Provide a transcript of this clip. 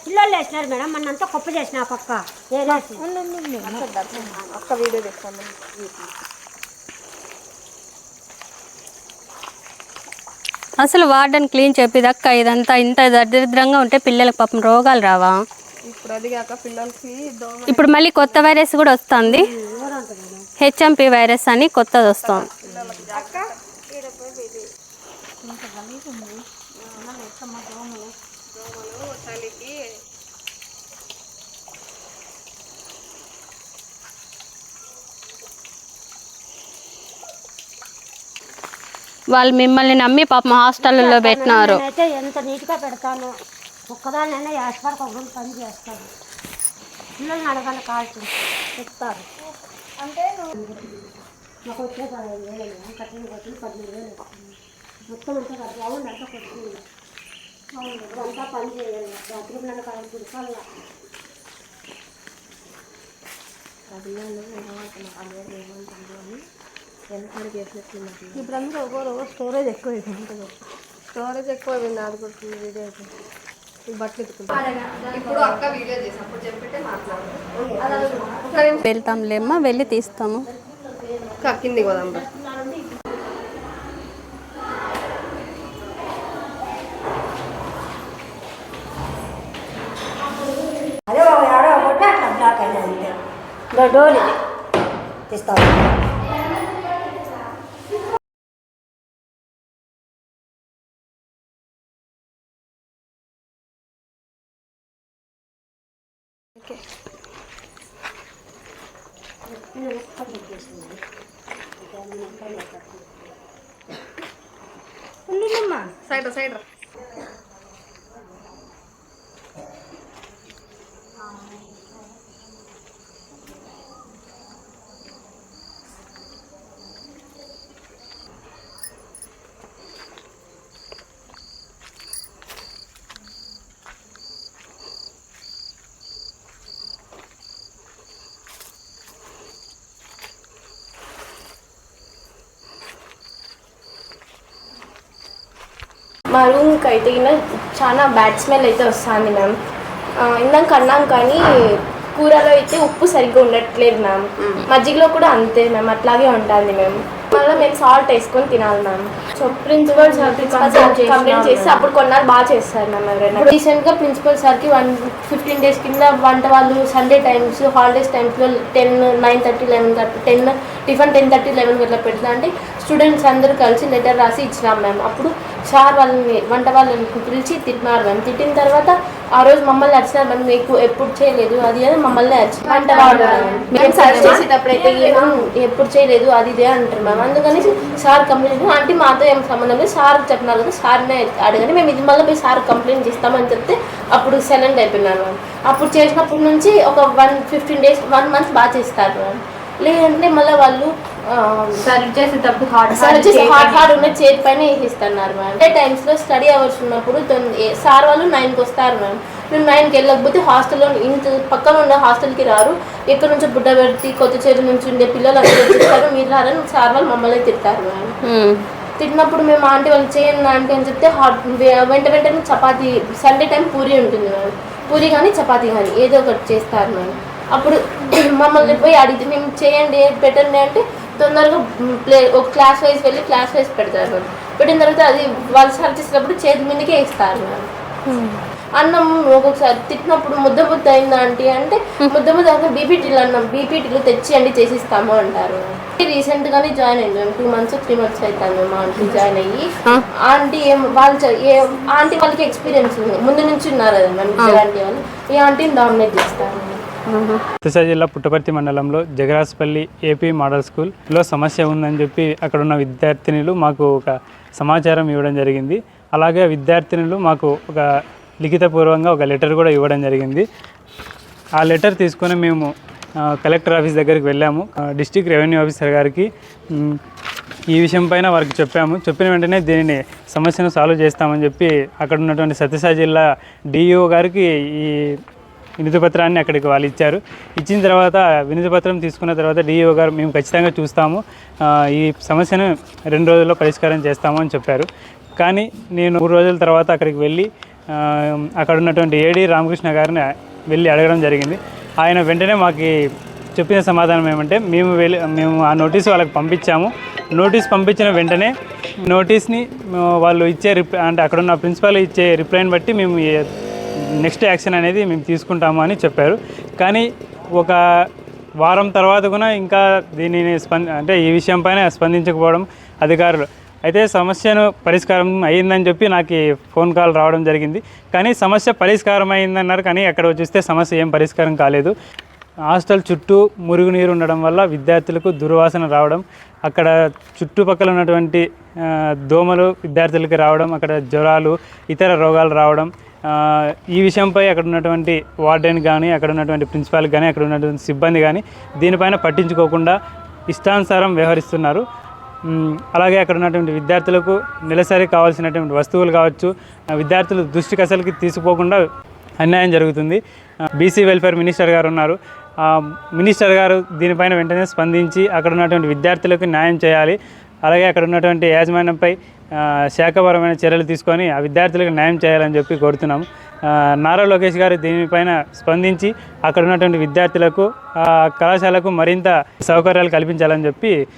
పిల్లలు వేసినారు మేడం, మనంతా గొప్ప చేసిన పక్క అక్క వీడియో తెస్తాను. అసలు వార్డెన్ క్లీన్ చెప్పేదక్క ఇదంతా ఇంత దరిద్రంగా ఉంటే పిల్లలకు పాపం రోగాలు రావా? ఇప్పుడు అది కాక పిల్లలకి ఇప్పుడు మళ్ళీ కొత్త వైరస్ కూడా వస్తుంది, హెచ్ఎంపి వైరస్ అని కొత్తది వస్తుంది. వాళ్ళు మిమ్మల్ని నమ్మి పాపం హాస్టల్లో పెట్టినారు. అయితే ఎంత నీట్గా పెడతాను, ఒక్కదాన్నైనా యాస్పర్కి ఒక పని చేస్తాను. పిల్లల్ని అడగాల కాల్చి చెప్తారు. అంటే మాకు వచ్చే 15,000 కట్టిన 15,000 మొత్తం అంతా బాగుంది, అంతా కొట్టుకుంది. అంతా పని చేయాలి, బాత్రూమ్ నన్ను కాల్చుకుంది కల్లా ఇప్పుడు అందరూ ఒకరు స్టోరేజ్ ఎక్కువ ఉంటుంది. స్టోరేజ్ ఎక్కువ ఆడుకుంటుంది వీడియో బట్టలు ఇప్పుడు అక్క వీడియో చేసి అప్పుడు చెప్పితే మాట్లాడతాం. వెళ్తాంలేమ్మా, వెళ్ళి తీస్తాము. కిందికి పోదాం. అదే ఆడో కొట్టే అట్లా బ్లాక్ అయినా అంతే. డోర్ ఇది తీస్తాను. సైడ్ సైడ్ మా రూమ్కి అయితే చాలా బ్యాడ్ స్మెల్ అయితే వస్తుంది మ్యామ్. ఇందాక అన్నాం కానీ కూరలో అయితే ఉప్పు సరిగ్గా ఉండట్లేదు మ్యామ్. మజ్జిగలో కూడా అంతే మ్యామ్, అట్లాగే ఉంటుంది మ్యామ్. మళ్ళీ మేము సాల్ట్ వేసుకొని తినాలి మ్యామ్. సో ప్రిన్సిపల్ సార్కి కంప్లైంట్ చేసి అప్పుడు కొన్నాళ్ళు బాగా చేస్తారు మ్యామ్. ఎవరైనా రీసెంట్గా ప్రిన్సిపల్ సార్కి 15 days కింద వంట వాళ్ళు సండే టైమ్స్ హాలిడేస్ టైమ్స్లో 10, 9:30, 11 10 టిఫిన్ 10:30, 11 అట్లా పెడతా అంటే స్టూడెంట్స్ అందరూ కలిసి లెటర్ రాసి ఇచ్చినాం మ్యామ్. అప్పుడు సార్ వాళ్ళని వంట వాళ్ళని పిలిచి తిట్టినారు మ్యామ్. తిట్టిన తర్వాత ఆ రోజు మమ్మల్ని అరిచినారు మ్యామ్, మీకు ఎప్పుడు చేయలేదు అది అని మమ్మల్ని అరిచి వంట వాళ్ళు మేము సర్చ్ చేసేటప్పుడైతే ఎప్పుడు చేయలేదు అది ఇదే అంటారు మ్యామ్. అందుకని సార్ కంప్లైంట్ అంటే మాతో ఏం సంబంధం లేదు, సార్ చెప్పినారు కదా సార్నే అడగని మేము ఇది మళ్ళీ పోయి సార్ కంప్లైంట్ చేస్తామని చెప్తే అప్పుడు సైలెంట్ అయిపోయినారు మ్యామ్. అప్పుడు చేసినప్పటి నుంచి ఒక 15 days 1 month బాగా చేస్తారు మ్యామ్. లేదంటే మళ్ళీ వాళ్ళు సర్వ్ చేసేటప్పుడు హార్డ్ ఉన్న చేతి పైన వేసిస్తున్నారు మ్యామ్. అదే టైమ్స్లో స్టడీ అవర్స్ ఉన్నప్పుడు సార్ వాళ్ళు 9కి వస్తారు మ్యామ్. మేము 9కి వెళ్ళకపోతే హాస్టల్లో ఇంత పక్కన ఉన్న హాస్టల్కి రారు, ఎక్కడి నుంచో బుడ్డబెట్టి కొత్త చేతి నుంచి ఉండే పిల్లలు అందరూ తింటారు, మీరు రారని సార్ వాళ్ళు మమ్మల్ని తిడతారు మ్యామ్. తిట్టినప్పుడు మేము ఆంటీ వాళ్ళు చేయండి ఆంటీ అని చెప్తే వెంటనే చపాతీ సండే టైం పూరి ఉంటుంది మ్యామ్, పూరి కానీ చపాతీ కానీ ఏదో ఒకటి చేస్తారు మ్యామ్. అప్పుడు మమ్మల్ని పోయి అడిగితే మేము చేయండి పెట్టండి అంటే తొందరగా ఒక క్లాస్ వైజ్ వెళ్ళి క్లాస్ వైజ్ పెడతారు మ్యామ్. పెట్టిన తర్వాత అది వాళ్ళు సర్వ్ చేసేటప్పుడు చేతి మీదకే ఇస్తారు మ్యామ్. అన్నం ఒక్కొక్కసారి తిట్టినప్పుడు ముద్ద అయిందా ఆంటీ అంటే ముద్ద బీపీటీలు అన్నం బీపీటీలు తెచ్చి చేసిస్తాము అంటారు. రీసెంట్గానే జాయిన్ అయింది మేము 2 months 3 months అవుతాను మేము ఆంటీ జాయిన్ అయ్యి. ఆంటీ ఆంటీ వాళ్ళకి ఎక్స్పీరియన్స్ ఉంది, ముందు నుంచి ఉన్నారు కదా మ్యామ్ ఆంటీ వాళ్ళు, ఈ ఆంటీని డామినేట్ చేస్తారు. సత్యసాయి జిల్లా పుట్టపర్తి మండలంలో జగరాజపల్లి ఏపీ మోడల్ స్కూల్లో సమస్య ఉందని చెప్పి అక్కడ ఉన్న విద్యార్థినులు మాకు ఒక సమాచారం ఇవ్వడం జరిగింది. అలాగే విద్యార్థినులు మాకు ఒక లిఖితపూర్వకంగా ఒక లెటర్ కూడా ఇవ్వడం జరిగింది. ఆ లెటర్ తీసుకొని మేము కలెక్టర్ ఆఫీస్ దగ్గరికి వెళ్ళాము. డిస్ట్రిక్ట్ రెవెన్యూ ఆఫీసర్ గారికి ఈ విషయం పైన వారికి చెప్పాము. చెప్పిన వెంటనే దీనిని సమస్యను సాల్వ్ చేస్తామని చెప్పి అక్కడ ఉన్నటువంటి సత్యసాయి జిల్లా డిఈఓ గారికి ఈ వినతి పత్రాన్ని అక్కడికి వాళ్ళు ఇచ్చారు. ఇచ్చిన తర్వాత వినతి పత్రం తీసుకున్న తర్వాత డిఈఓ గారు మేము ఖచ్చితంగా చూస్తాము, ఈ సమస్యను 2 రోజుల్లో పరిష్కారం చేస్తాము అని చెప్పారు. కానీ నేను 3 రోజుల తర్వాత అక్కడికి వెళ్ళి అక్కడ ఉన్నటువంటి ఏడీ రామకృష్ణ గారిని వెళ్ళి అడగడం జరిగింది. ఆయన వెంటనే మాకు చెప్పిన సమాధానం ఏమంటే మేము ఆ నోటీసు వాళ్ళకి పంపించాము. నోటీస్ పంపించిన వెంటనే నోటీస్ని వాళ్ళు ఇచ్చే అంటే అక్కడున్న ప్రిన్సిపాల్ ఇచ్చే రిప్లైని బట్టి మేము నెక్స్ట్ యాక్షన్ అనేది మేము తీసుకుంటాము అని చెప్పారు. కానీ ఒక వారం తర్వాత కూడా ఇంకా దీనిని అంటే ఈ విషయం పైన స్పందించకపోవడం అధికారులు. అయితే సమస్యను పరిష్కారం అయ్యిందని చెప్పి నాకు ఫోన్ కాల్ రావడం జరిగింది. కానీ సమస్య పరిష్కారం అయిందన్నారు, కానీ అక్కడ చూస్తే సమస్య ఏం పరిష్కారం కాలేదు. హాస్టల్ చుట్టూ మురుగునీరు ఉండడం వల్ల విద్యార్థులకు దుర్వాసన రావడం, అక్కడ చుట్టుపక్కల ఉన్నటువంటి దోమలు విద్యార్థులకి రావడం, అక్కడ జ్వరాలు ఇతర రోగాలు రావడం, ఈ విషయంపై అక్కడ ఉన్నటువంటి వార్డెన్ కానీ అక్కడ ఉన్నటువంటి ప్రిన్సిపాల్ కానీ అక్కడ ఉన్నటువంటి సిబ్బంది కానీ దీనిపైన పట్టించుకోకుండా ఇష్టానుసారం వ్యవహరిస్తున్నారు. అలాగే అక్కడ ఉన్నటువంటి విద్యార్థులకు నెలసరి కావాల్సినటువంటి వస్తువులు కావచ్చు విద్యార్థులు దృష్టికి అసలుకి తీసుకోకుండా అన్యాయం జరుగుతుంది. బీసీ వెల్ఫేర్ మినిస్టర్ గారు ఉన్నారు. మినిస్టర్ గారు దీనిపైన వెంటనే స్పందించి అక్కడ ఉన్నటువంటి విద్యార్థులకు న్యాయం చేయాలి. అలాగే అక్కడ ఉన్నటువంటి యాజమాన్యంపై శాఖపరమైన చర్యలు తీసుకొని ఆ విద్యార్థులకు న్యాయం చేయాలని చెప్పి కోరుతున్నాము. నారా లోకేష్ గారు దీనిపైన స్పందించి అక్కడ ఉన్నటువంటి విద్యార్థులకు కళాశాలకు మరింత సౌకర్యాలు కల్పించాలని చెప్పి